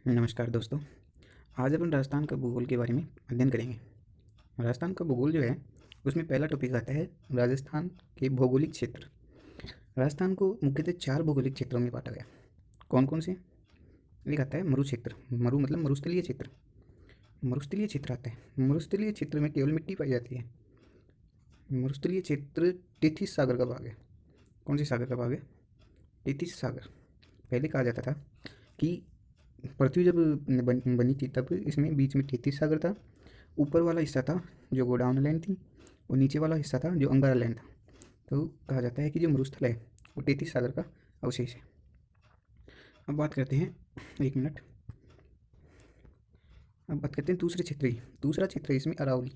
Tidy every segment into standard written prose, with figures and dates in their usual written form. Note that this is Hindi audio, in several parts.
नमस्कार दोस्तों। आज अपन राजस्थान का भूगोल के बारे में अध्ययन करेंगे। राजस्थान का भूगोल जो है उसमें पहला टॉपिक आता है राजस्थान के भौगोलिक क्षेत्र। राजस्थान को मुख्यतः 4 भौगोलिक क्षेत्रों में बांटा गया। कौन कौन से? एक आता है मरु क्षेत्र। मरु मतलब मरुस्थलीय क्षेत्र। मरुस्थलीय क्षेत्र आता है। मरुस्थलीय क्षेत्र में केवल मिट्टी पाई जाती है। मरुस्थलीय क्षेत्र तेथिस सागर का भाग है। कौन सी सागर का भाग है? तेथिस सागर। पहले कहा जाता था कि पृथ्वी जब बनी थी तब इसमें बीच में तेतीस सागर था। ऊपर वाला हिस्सा था जो गोडाउन लैंड थी और नीचे वाला हिस्सा था जो अंगारा लैंड था। तो कहा जाता है कि जो मरुस्थल है वो तेतीस सागर का अवशेष है। अब बात करते हैं, एक मिनट, अब बात करते हैं दूसरे क्षेत्र की। दूसरा क्षेत्र है इसमें अरावली।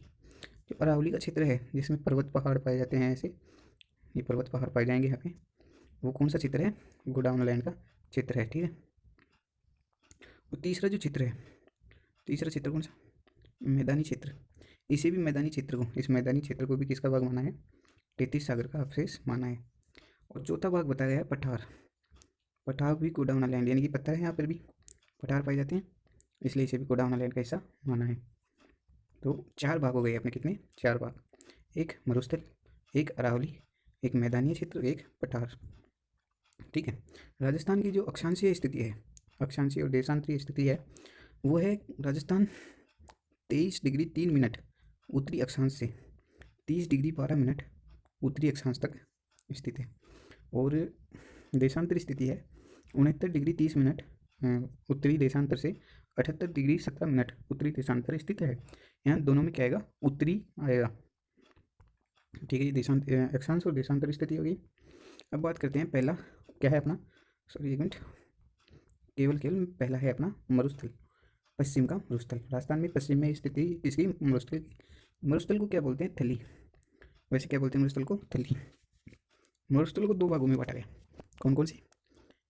जो अरावली का क्षेत्र है जिसमें पर्वत पहाड़ पाए जाते हैं, ऐसे ये पर्वत पहाड़ पाए जाएंगे यहाँ पे। वो कौन सा क्षेत्र है? गोडाउन लैंड का क्षेत्र है, ठीक है। और तीसरा जो क्षेत्र है, तीसरा क्षेत्र कौन सा? मैदानी क्षेत्र। इसे भी मैदानी क्षेत्र को, इस मैदानी क्षेत्र को भी किसका भाग माना है? तेतीस सागर का अवशेष माना है। और चौथा भाग बताया गया है पठार। पठार भी गोडाउन लैंड, यानी कि पत्थर है, यहाँ पर भी पठार पाए जाते हैं, इसलिए इसे भी गोडाउन लैंड का हिस्सा माना है। तो 4 भाग हो गए अपने, कितने? 4 भाग। एक मरुस्थल, एक अरावली, एक मैदानी क्षेत्र, एक पठार, ठीक है। राजस्थान की जो अक्षांशीय स्थिति है, अक्षांशीय और देशांतरीय स्थिति है, वो है राजस्थान 23 डिग्री 3 मिनट उत्तरी अक्षांश से 30 डिग्री 12 मिनट उत्तरी अक्षांश तक स्थित है। और देशांतर स्थिति है 69 डिग्री 30 मिनट उत्तरी देशांतर से 78 डिग्री 17 मिनट उत्तरी देशांतर स्थित है। यहाँ दोनों में क्या आएगा? उत्तरी आएगा, ठीक है। ये देशांत अक्षांश और देशांतर स्थिति होगी। अब बात करते हैं, पहला क्या है अपना, सॉरी एक मिनट, केवल पहला है अपना मरुस्थल, पश्चिम का मरुस्थल। राजस्थान में पश्चिम में स्थिति किसकी? मरुस्थल की। मरुस्थल को क्या बोलते हैं? थली। वैसे क्या बोलते हैं मरुस्थल को? थली। मरुस्थल को 2 भागों में बांटा गया। कौन कौन सी?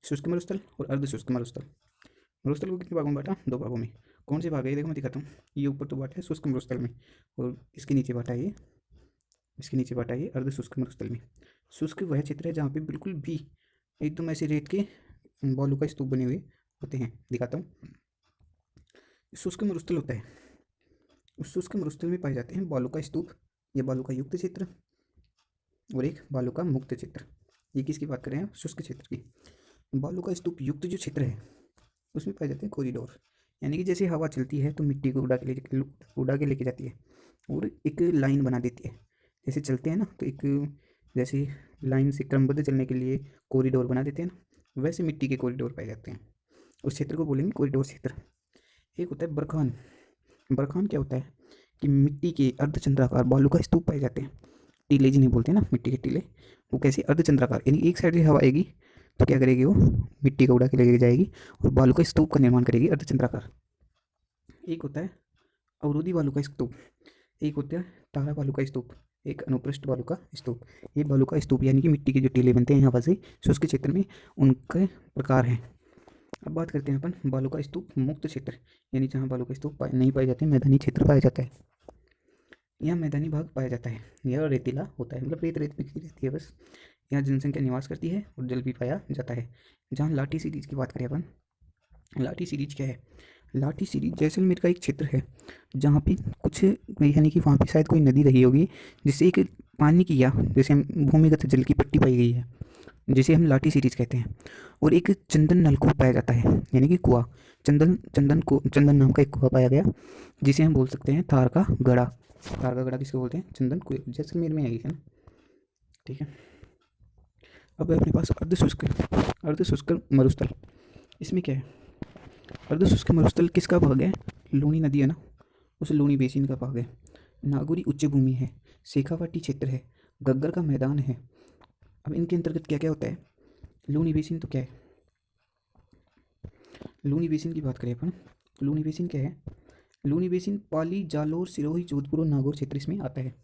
शुष्क मरुस्थल और अर्ध शुष्क मरुस्थल। मरुस्थल को कितने भागों में बांटा? 2 भागों में। कौन से भाग है ये देखो, मैं दिखाता हूँ। ये ऊपर तो बांटा है शुष्क मरुस्थल में, और इसके नीचे बांटा है ये, इसके नीचे बांटा है ये अर्ध शुष्क मरुस्थल में। शुष्क वह क्षेत्र है जहाँ पे बिल्कुल भी एकदम ऐसे रेत के बालू का स्तूप बने हुए होते हैं। दिखाता हूँ। शुष्क मरुस्थल होता है, उस शुष्क मरुस्थल में पाए जाते हैं बालू का स्तूप, या बालू का युक्त क्षेत्र, और एक बालू का मुक्त क्षेत्र। ये किसकी बात कर रहे हैं? शुष्क क्षेत्र की। बालू का स्तूप युक्त जो क्षेत्र है उसमें पाए जाते हैं कॉरिडोर, यानी कि जैसे हवा चलती है तो मिट्टी को उड़ा के लेके जाती है और एक लाइन बना देती है। जैसे चलते हैं ना, तो एक जैसे लाइन से क्रमबद्ध चलने के लिए कॉरिडोर बना देते हैं ना, वैसे मिट्टी के कॉरिडोर पाए जाते हैं। उस क्षेत्र को बोलेंगे कॉरिडोर क्षेत्र। एक होता है बरखान। बरखान क्या होता है कि मिट्टी के अर्धचंद्राकार बालू का स्तूप पाए जाते हैं। टीले जिन्हें बोलते हैं ना, मिट्टी के टीले, वो कैसे? अर्धचंद्राकार, यानी एक साइड से हवा आएगी तो क्या करेगी? वो मिट्टी को उड़ा के लेके जाएगी और बालू का स्तूप का निर्माण करेगी, अर्धचंद्राकार। एक होता है अवरोधी बालू का स्तूप, एक होता है तारा बालू का स्तूप, एक अनुप्रस्थ बालू का स्तूप। ये बालू का स्तूप यानी कि मिट्टी के जो टीले बनते हैं हवा से शुष्क क्षेत्र में, उनके प्रकार हैं। अब बात करते हैं अपन बालू का स्तूप मुक्त क्षेत्र, यानी जहाँ बालू का स्तूप नहीं पाए जाते, मैदानी क्षेत्र पाया जाता है। यहाँ मैदानी भाग पाया जाता है, यह रेतीला होता है, मतलब रेत रेत बिखरी रहती है बस। यहाँ जनसंख्या निवास करती है और जल भी पाया जाता है। जहाँ लाठी सीरीज की बात करें अपन, लाठी सीरीज क्या है? लाठी सीरीज जैसलमेर का एक क्षेत्र है जहाँ पे कुछ, यानी कि वहाँ पे शायद कोई नदी रही होगी जिससे एक पानी की, या जैसे हम भूमिगत जल की पट्टी पाई गई है, जिसे हम लाठी सीरीज कहते हैं। और एक चंदन नलकूप पाया जाता है, यानी कि कुआं। चंदन नाम का एक कुआं पाया गया, जिसे हम बोल सकते हैं थार का गड़ा। थार का गड़ा किसको बोलते हैं? चंदन कुएं। जैसलमेर में है ना, ठीक है। अब है अपने पास अर्धशुष्क मरुस्थल। इसमें क्या है? अर्धशुष्क मरुस्थल किसका भाग है? लूनी नदी है ना, उस लूनी बेसिन का भाग है। नागौरी उच्च भूमि है, शेखावाटी क्षेत्र है, गग्गर का मैदान है। अब इनके अंतर्गत क्या क्या होता है? लूनी बेसिन तो क्या है? लूनी बेसिन की बात करें अपन, लूनी बेसिन क्या है? लूनी बेसिन पाली, जालोर, सिरोही, जोधपुर और नागौर क्षेत्र इसमें आता है।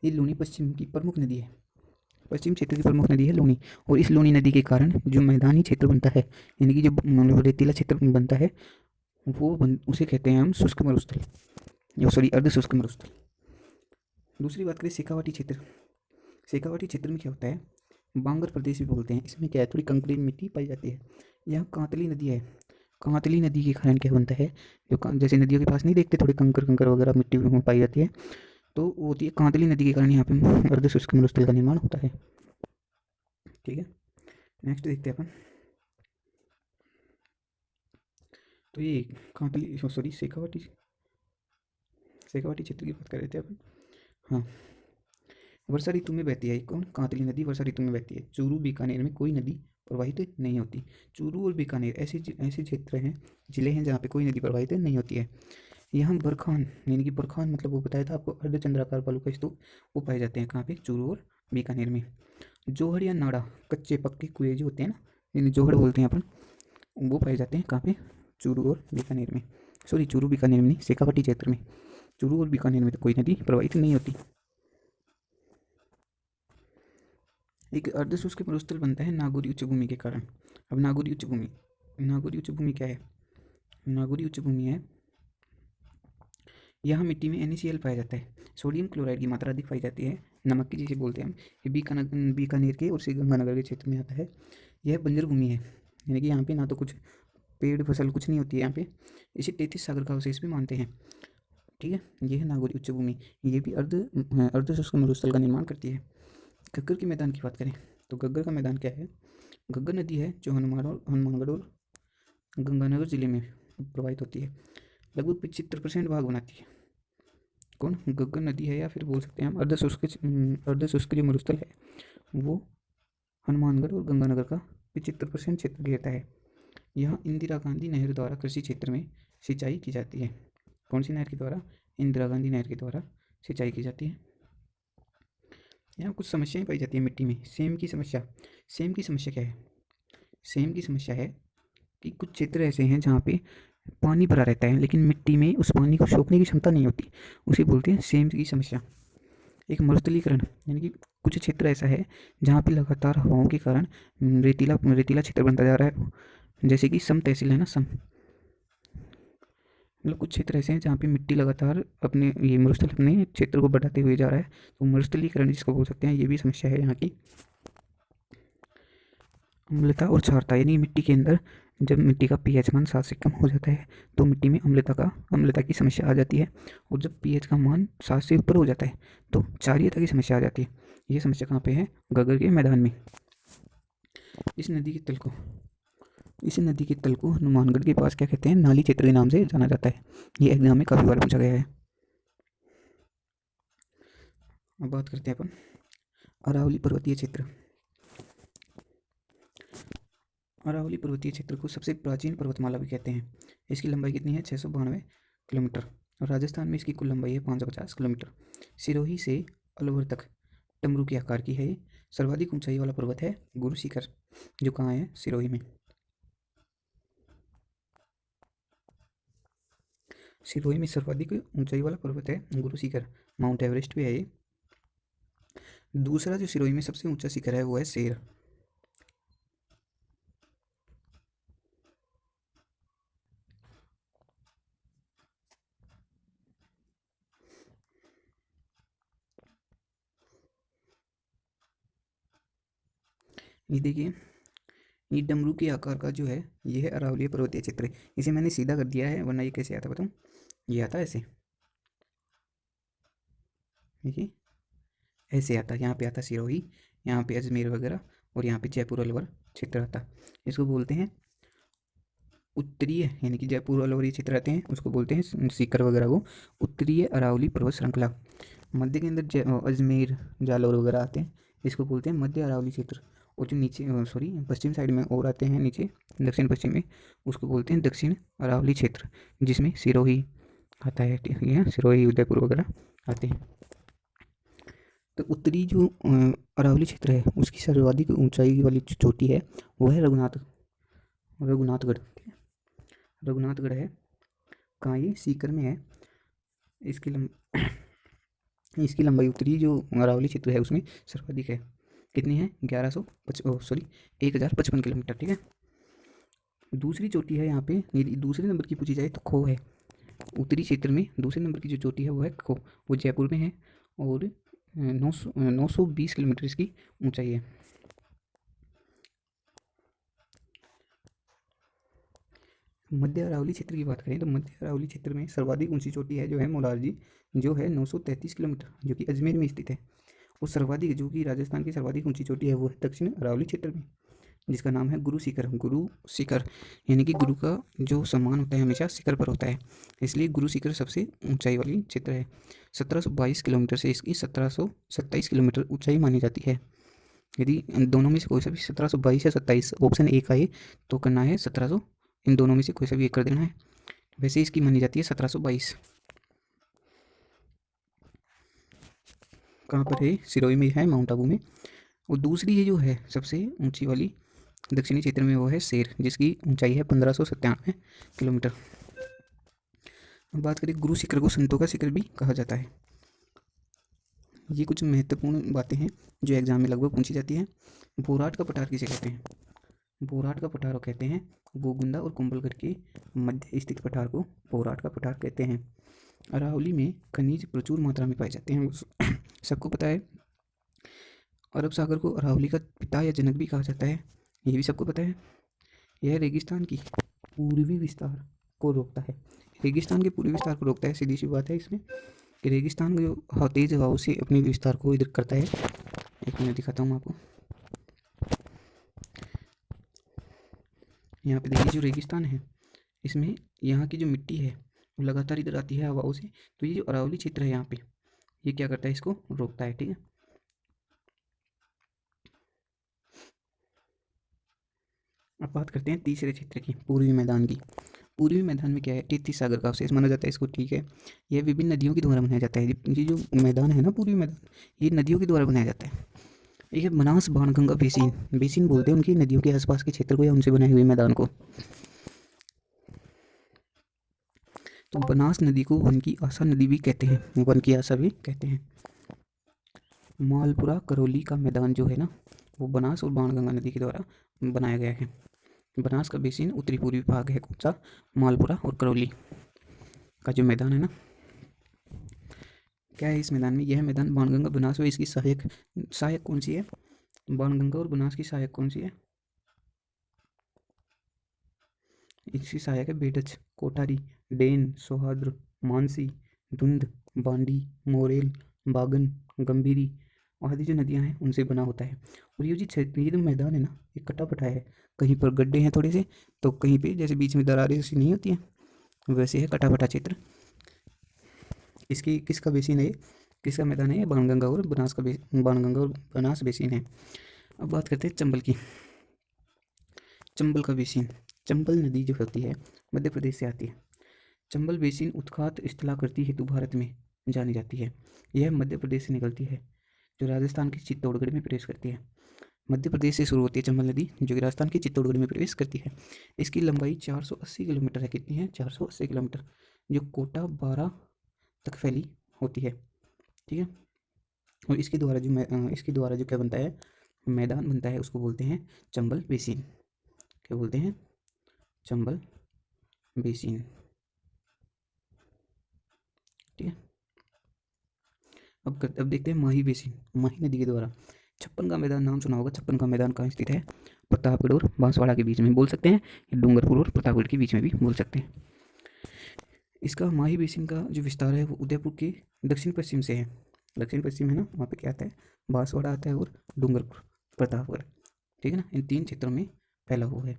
ये लूनी पश्चिम की प्रमुख नदी है, पश्चिम क्षेत्र की प्रमुख नदी है लूनी। और इस लूनी नदी के कारण जो मैदानी क्षेत्र बनता है, यानी कि जो रेतीला क्षेत्र बनता है, उसे कहते हैं हम शुष्क मरुस्थल, या सॉरी अर्ध शुष्क मरुस्थल। दूसरी बात करें शेखावाटी क्षेत्र। शेखावाटी क्षेत्र में क्या होता है? बांगर प्रदेश भी बोलते हैं। इसमें क्या है? थोड़ी कंकड़ी मिट्टी पाई जाती है। यहाँ कांतली नदी है, कांतली नदी के कारण क्या बनता है, जो जैसे नदियों के पास नहीं देखते थोड़े कंकर कंकर वगैरह मिट्टी में पाई जाती है, तो वो होती है कांतली नदी के कारण यहाँ पे अर्ध शुष्क मरुस्थल का निर्माण होता है। ठीक है, नेक्स्ट देखते हैं अपन। तो ये कांतली सॉरी शेखावाटी शेखावाटी क्षेत्र की बात कर रहे थे अपन। हाँ, वर्षा ऋतु में बहती है कौन, कांतली नदी वर्षा ऋतु में बहती है। चूरू बीकानेर में कोई नदी प्रवाहित नहीं होती। चूरू और बीकानेर ऐसे क्षेत्र हैं, जिले हैं जहाँ पे कोई नदी प्रवाहित नहीं होती है। यहाँ बरखान यानी कि बरखान मतलब वो बताया था आपको, अर्धचंद्राकार बालू का स्तूप, वो पाए जाते हैं कहाँ पे, चूरू और बीकानेर में। जोहड़ या नाड़ा कच्चे पक्के कुएं जो होते हैं ना, यानी जोहड़ बोलते हैं अपन, वो पाए जाते हैं कहाँ पे, चूरू और बीकानेर में। सॉरी, चूरू बीकानेर में नहीं, शेखावाटी क्षेत्र में। चूरू और बीकानेर में तो कोई नदी प्रवाहित नहीं होती। एक अर्धशुष्क मरुस्थल बनता है नागौरी उच्चभूमि के कारण। अब नागौरी उच्चभूमि क्या है, नागौरी उच्चभूमि है, यहाँ मिट्टी में NaCl पाया जाता है, सोडियम क्लोराइड की मात्रा अधिक पाई जाती है, नमक की जिसे बोलते हैं हम। ये बीकानेर के और श्री गंगानगर के क्षेत्र में आता है। यह बंजर भूमि है, यानी कि यहाँ पे ना तो कुछ पेड़ फसल कुछ नहीं होती है यहाँ पे, इसे 33 सागर का अवशेष भी मानते हैं। ठीक है, ये है नागौरी उच्चभूमि, ये भी अर्धशुष्क मरुस्थल का निर्माण करती है। घग्गर के मैदान की बात करें तो घग्गर का मैदान क्या है, घग्गर नदी है जो हनुमानगढ़ और गंगानगर जिले में प्रवाहित होती है, लगभग 75% भाग बनाती है। कौन, घग्गर नदी है, या फिर बोल सकते हैं हम अर्धशुष्क जो मरुस्थल है वो हनुमानगढ़ और गंगानगर का 75% क्षेत्र घेरता है। यहाँ इंदिरा गांधी नहर द्वारा कृषि क्षेत्र में सिंचाई की जाती है। कौन सी नहर के द्वारा, इंदिरा गांधी नहर के द्वारा सिंचाई की जाती है। यहाँ कुछ समस्याएं पाई जाती है मिट्टी में। सेम की समस्या क्या है, सेम की समस्या है कि कुछ क्षेत्र ऐसे हैं जहाँ पे पानी भरा रहता है लेकिन मिट्टी में उस पानी को सोखने की क्षमता नहीं होती, उसे बोलते हैं सेम की समस्या। एक मरुस्थलीकरण यानी कि कुछ क्षेत्र ऐसा है जहाँ पे लगातार हवाओं के कारण रेतीला क्षेत्र बनता जा रहा है, जैसे कि सम तहसील है ना, सम मतलब कुछ क्षेत्र ऐसे हैं जहाँ पे मिट्टी लगातार अपने ये मरुस्थल अपने क्षेत्र को बढ़ाते हुए जा रहा है, तो मरुस्थलीकरण जिसको बोल सकते हैं, ये भी समस्या है यहाँ की। अम्लता और क्षारता यानी मिट्टी के अंदर जब मिट्टी का pH मान 7 से कम हो जाता है तो मिट्टी में अम्लता की समस्या आ जाती है, और जब pH का मान 7 से ऊपर हो जाता है तो क्षारीयता की समस्या आ जाती है। ये समस्या कहाँ पे है, घग्गर के मैदान में। इस नदी के तल को हनुमानगढ़ के पास क्या कहते हैं, नाली क्षेत्र के नाम से जाना जाता है। ये एग्जाम में काफ़ी बार पूछा गया है। अब बात करते हैं अपन अरावली पर्वतीय क्षेत्र। अरावली पर्वतीय क्षेत्र को सबसे प्राचीन पर्वतमाला भी कहते हैं। इसकी लंबाई कितनी है, 692 किलोमीटर, और राजस्थान में इसकी कुल लंबाई है 550 किलोमीटर। सिरोही से अलवर तक डमरू के आकार की है। ये सर्वाधिक ऊंचाई वाला पर्वत है गुरु शिखर, जो कहाँ है, सिरोही में। सिरोही में सर्वाधिक ऊंचाई वाला पर्वत है गुरु शिखर, माउंट एवरेस्ट भी है ये। दूसरा जो सिरोही में सबसे ऊंचा शिखर है वो है शेर। ये देखिए, ये डमरू के आकार का जो है ये है अरावली पर्वतीय क्षेत्र। इसे मैंने सीधा कर दिया है, वरना ये कैसे आता बताऊँ, ये आता ऐसे, देखिए ऐसे आता, यहाँ पे आता सिरोही, यहाँ पे अजमेर वगैरह, और यहाँ पे जयपुर अलवर क्षेत्र आता। इसको बोलते हैं उत्तरीय, यानी कि जयपुर अलवर ये क्षेत्र रहते हैं, उसको बोलते हैं सीकर वगैरह को उत्तरीय अरावली पर्वत श्रृंखला। मध्य के अंदर अजमेर जालौर वगैरह आते हैं, इसको बोलते हैं मध्य अरावली क्षेत्र। और जो नीचे सॉरी पश्चिम साइड में और आते हैं नीचे दक्षिण पश्चिम में, उसको बोलते हैं दक्षिण अरावली क्षेत्र, जिसमें सिरोही आता है, ठीक है, सिरोही उदयपुर वगैरह आते हैं। तो उत्तरी जो अरावली क्षेत्र है उसकी सर्वाधिक ऊंचाई वाली जो चोटी है वो है रघुनाथगढ़, ठीक है, रघुनाथगढ़ है, कहाँ, ये सीकर में है। इसकी इसकी लंबाई उत्तरी जो अरावली क्षेत्र है उसमें सर्वाधिक है। कितनी है, 1055 किलोमीटर, ठीक है। दूसरी चोटी है यहाँ पे, यदि दूसरे नंबर की पूछी जाए तो खो है। उत्तरी क्षेत्र में दूसरे नंबर की जो चोटी है वो है खो, वो जयपुर में है, और 920 किलोमीटर इसकी ऊंचाई है। मध्य अरावली क्षेत्र की बात करें तो मध्य अरावली क्षेत्र में सर्वाधिक ऊंची चोटी है जो है मोरारजी, जो है 933 किलोमीटर, जो कि अजमेर में स्थित है। और सर्वाधिक जो कि राजस्थान की सर्वाधिक ऊंची चोटी है वो है दक्षिण अरावली क्षेत्र में, जिसका नाम है गुरु शिखर। गुरु शिखर यानी कि गुरु का जो सम्मान होता है हमेशा शिखर पर होता है, इसलिए गुरु शिखर सबसे ऊंचाई वाली क्षेत्र है। 1722 किलोमीटर से इसकी 1727 किलोमीटर ऊंचाई मानी जाती है। यदि इन दोनों में से कोई सा भी 1722 या 27 ऑप्शन एक आए तो करना है 1700, इन दोनों में से कोई सा भी एक कर देना है। वैसे इसकी मानी जाती है 1722। कहाँ पर है? सिरोही में है, माउंट आबू में। और दूसरी ये जो है सबसे ऊंची वाली दक्षिणी क्षेत्र में वो है शेर, जिसकी ऊंचाई है 1597 किलोमीटर। अब बात करें गुरु शिखर को संतों का शिखर भी कहा जाता है। ये कुछ महत्वपूर्ण बातें हैं जो एग्जाम में लगभग पूछी जाती है। बोराट का पठार किसे कहते हैं? बोराट का पठार कहते हैं गोगुंदा और कुंभलगढ़ के मध्य स्थित पठार को बोराट का पठार कहते हैं। अरावली में खनिज प्रचुर मात्रा में पाए जाते हैं, सबको पता है। अरब सागर को अरावली का पिता या जनक भी कहा जाता है, ये भी सबको पता है। यह रेगिस्तान की पूर्वी विस्तार को रोकता है। रेगिस्तान के पूर्वी विस्तार को रोकता है, सीधी सी बात है इसमें कि रेगिस्तान जो तेज हवाओं से अपने विस्तार को इधर करता है। एक मिनट दिखाता हूँ आपको। यहाँ पे देखिए जो रेगिस्तान है इसमें यहाँ की जो मिट्टी है वो लगातार इधर आती है हवाओं से, तो ये जो अरावली क्षेत्र है यहाँ पे ये क्या करता है, इसको रोकता है। ठीक है, अब बात करते हैं तीसरे क्षेत्र की, पूर्वी मैदान की। पूर्वी मैदान में क्या है? टिहरी सागर का अवशेष माना जाता है इसको। ठीक है, यह विभिन्न नदियों के द्वारा बनाया जाता है। ये जो मैदान है ना पूर्वी मैदान, ये नदियों के द्वारा बनाया जाता है। एक है बनास बाणगंगा बेसिन, बेसिन बोलते हैं उनकी नदियों के आसपास के क्षेत्र को या उनसे बनाए हुए मैदान को। तो बनास नदी को वन की आशा नदी भी कहते हैं, वन की आशा भी कहते हैं। मालपुरा करौली का मैदान जो है ना वो बनास और बाणगंगा नदी के द्वारा बनाया गया है। बनास का बेसिन उत्तरी पूर्वी भाग है कौन सा? मालपुरा और करौली का जो मैदान है ना, क्या है इस मैदान में? यह मैदान बाणगंगा बनास और इसकी सहायक सहायक कौन सी है? बाणगंगा और बनास की सहायक कौन सी है? इसकी सहायक है बेडच, कोठारी, डेन, सोहाद्र, मानसी, धुंध, बांडी, मोरेल, बागन, गंभीरी आदि जो नदियां हैं उनसे बना होता है। और ये जो क्षेत्र, ये जो मैदान है ना ये कटा पटा है, कहीं पर गड्ढे हैं थोड़े से, तो कहीं पे जैसे बीच में दरारें जैसी नहीं होती हैं वैसे है कटा पटा क्षेत्र। इसकी किसका बेसिन है? किसका मैदान है? बाणगंगा और बनास का बाणगंगा और बनास बेसिन है। अब बात करते हैं चंबल की। चंबल का बेसिन, चंबल नदी जो होती है मध्य प्रदेश से आती है। चंबल बेसिन उत्खात स्थलाकृति हेतु भारत में जानी जाती है। यह मध्य प्रदेश से निकलती है जो राजस्थान के चित्तौड़गढ़ में प्रवेश करती है। मध्य प्रदेश से शुरू होती है चंबल नदी जो कि राजस्थान के चित्तौड़गढ़ में प्रवेश करती है। इसकी लंबाई 480 किलोमीटर है। कितनी है? 480 किलोमीटर, जो कोटा 12 तक फैली होती है। ठीक है, और इसके द्वारा जो क्या बनता है, मैदान बनता है, उसको बोलते हैं चंबल बेसिन। क्या बोलते हैं? चंबल बेसिन। ठीक है, अब देखते हैं माही बेसिन। माही नदी के द्वारा छप्पन का मैदान, नाम सुना होगा। छप्पन का मैदान कहाँ स्थित है? प्रतापगढ़ और बांसवाड़ा के बीच में बोल सकते हैं, डूंगरपुर और प्रतापगढ़ के बीच में भी बोल सकते हैं। इसका माही बेसिन का जो विस्तार है वो उदयपुर के दक्षिण पश्चिम से है। दक्षिण पश्चिम है ना, वहाँ पे क्या आता है? बांसवाड़ा आता है और डूंगरपुर, प्रतापगढ़। ठीक है ना, इन तीन क्षेत्रों में फैला हुआ है।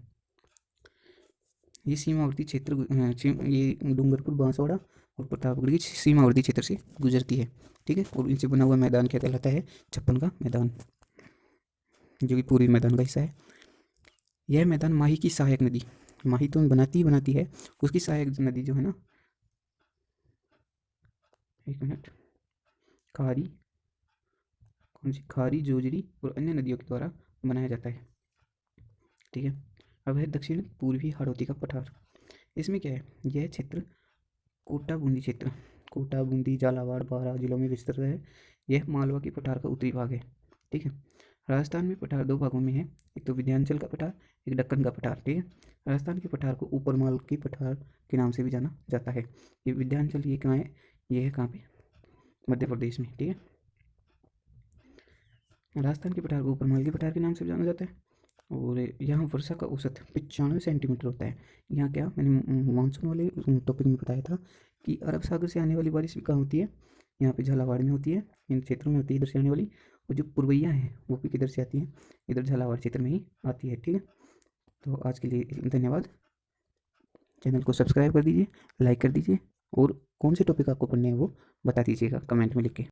ये सीमावर्ती क्षेत्र ये डूंगरपुर, बांसवाड़ा और प्रतापगढ़ की सीमावर्ती क्षेत्र से गुजरती है। ठीक है, और इनसे बना हुआ मैदान क्या कहलाता है? छप्पन का मैदान, जो कि पूर्वी मैदान का हिस्सा है। यह मैदान माही की सहायक नदी, माही तो बनाती है, उसकी सहायक नदी जो है ना, एक मिनट, खारी, कौन सी? खारी, जोजरी और अन्य नदियों के द्वारा बनाया जाता है। ठीक है, अब है दक्षिण पूर्वी हाड़ौती का पठार। इसमें क्या है? यह क्षेत्र कोटा बूंदी क्षेत्र, कोटा, बूंदी, झालावाड़, बारां जिलों में विस्तृत है। यह मालवा के पठार का उत्तरी भाग है। ठीक है, राजस्थान में पठार दो भागों में है, एक तो विंध्याचल का पठार, एक दक्कन का पठार। ठीक है, राजस्थान के पठार को ऊपरमाल के पठार के नाम से भी जाना जाता है। ये विंध्याचल ये कहाँ है? ये है कहाँ पे? मध्य प्रदेश में। ठीक है, राजस्थान के पठार को ऊपरमाल के पठार के नाम से जाना जाता है। और यहाँ वर्षा का औसत 95 सेंटीमीटर होता है। यहाँ क्या मैंने मानसून वाले टॉपिक में बताया था कि अरब सागर से आने वाली बारिश भी कहाँ होती है, यहाँ पे झालावाड़ में होती है, इन क्षेत्रों में होती है इधर से आने वाली। और जो पुरवैया है वो भी किधर से आती है, इधर झालावाड़ क्षेत्र में ही आती है। ठीक है, तो आज के लिए धन्यवाद। चैनल को सब्सक्राइब कर दीजिए, लाइक कर दीजिए, और कौन से टॉपिक आपको पढ़ने हैं वो बता दीजिएगा कमेंट में लिख के।